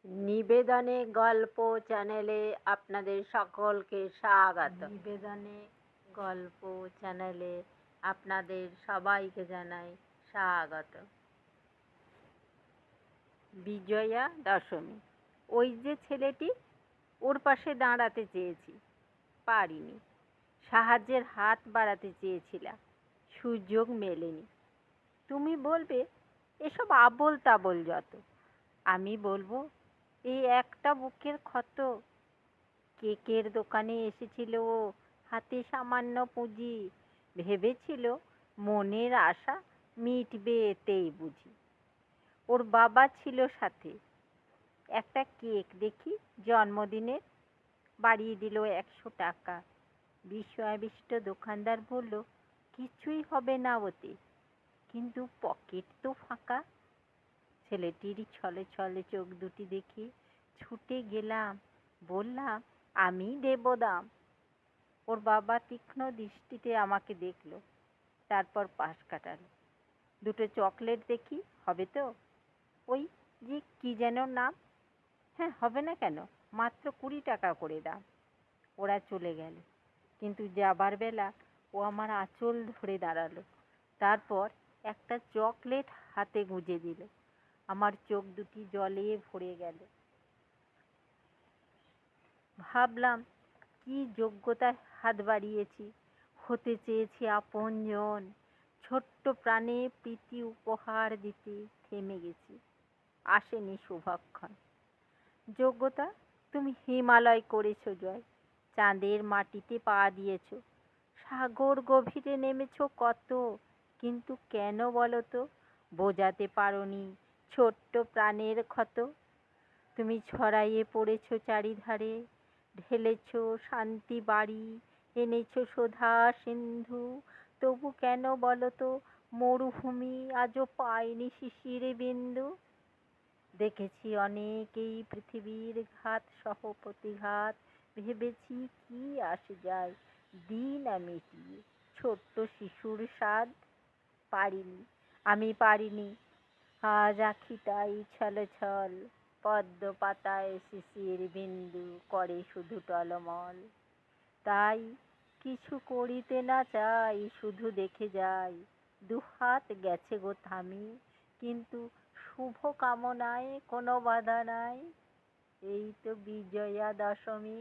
নিবেদনে গল্প চ্যানেলে আপনাদের সকলকে স্বাগত। নিবেদনে গল্প চ্যানেলে আপনাদের সবাইকে জানাই স্বাগত। বিজয়া দশমী। ওই যে ছেলেটি, ওর পাশে দাঁড়াতে চেয়েছি, পারিনি। সাহায্যের হাত বাড়াতে চেয়েছিলাম, সুযোগ মেলেনি। তুমি বলবে এসব আবোল তাবোল যত। আমি বলবো এই একটা বুকের ক্ষত। কেকের দোকানে এসেছিল ও, হাতে সামান্য পুঁজি, ভেবেছিল মনের আশা মিটবে এতেই বুঝি। ওর বাবা ছিল সাথে। একটা কেক দেখি জন্মদিনের, বাড়িয়ে দিল 100 টাকা। বিস্ময়াবিষ্ট দোকানদার বলল কিছুই হবে না ওতে, কিন্তু পকেট তো ফাঁকা। ছেলেটির ছলে ছলে চোখ দুটি দেখে ছুটে গেলাম, বললাম আমি দেব দাম। ওর বাবা তীক্ষ্ণ দৃষ্টিতে আমাকে দেখল, তারপর পাশ কাটালো। 2টো চকলেট দেখি, হবে তো? ওই যে কি যেন নাম? হ্যাঁ, হবে না কেন, মাত্র 20 টাকা করে দাম। ওরা চলে গেল, কিন্তু যাবার বেলা ও আমার আঁচল ধরে দাঁড়ালো, তারপর একটা চকলেট হাতে গুঁজে দিল। আমার চোখ দুটি জলে ভরে গেল। ভাবলাম কি যোগ্যতায় হাত বাড়িয়েছি, হতে চেয়েছি আপনজন। ছোট্ট প্রাণে প্রীতি উপহার দিতে থেমে গেছি, আসেনি শুভক্ষণ। যোগ্যতা? তুমি হিমালয় করেছ জয়, চাঁদের মাটিতে পা দিয়েছ, সাগর গভীরে নেমেছ কত, কিন্তু কেন বলো তো বোঝাতে পারোনি ছোট্ট প্রাণের ক্ষত। তুমি ছড়াইয়ে পড়েছ চারিধারে, ঢেলেছ শান্তি বাড়ি, এনেছ সুধা সিন্ধু, তবু কেন বলো তো মরুভূমি আজও পায়নি শিশির বিন্দু। দেখেছি অনেক এই পৃথিবীর ঘাত সহ প্রতিঘাত, ভেবেছি কি আসে যায় দিন মিটিয়ে ছোট্ট শিশুর সাধ। পারিনি, আমি পারিনি। আজ আঁখি তাই ছল ছল, পদ্ম পাতায় শিশির বিন্দু করে শুধু টলমল। তাই কিছু করিতে না চাই, শুধু দেখে যাই, দুহাত গেছে গো থামি, কিন্তু শুভ কামনায় কোনো বাধা নাই। এই তো বিজয়া দশমী।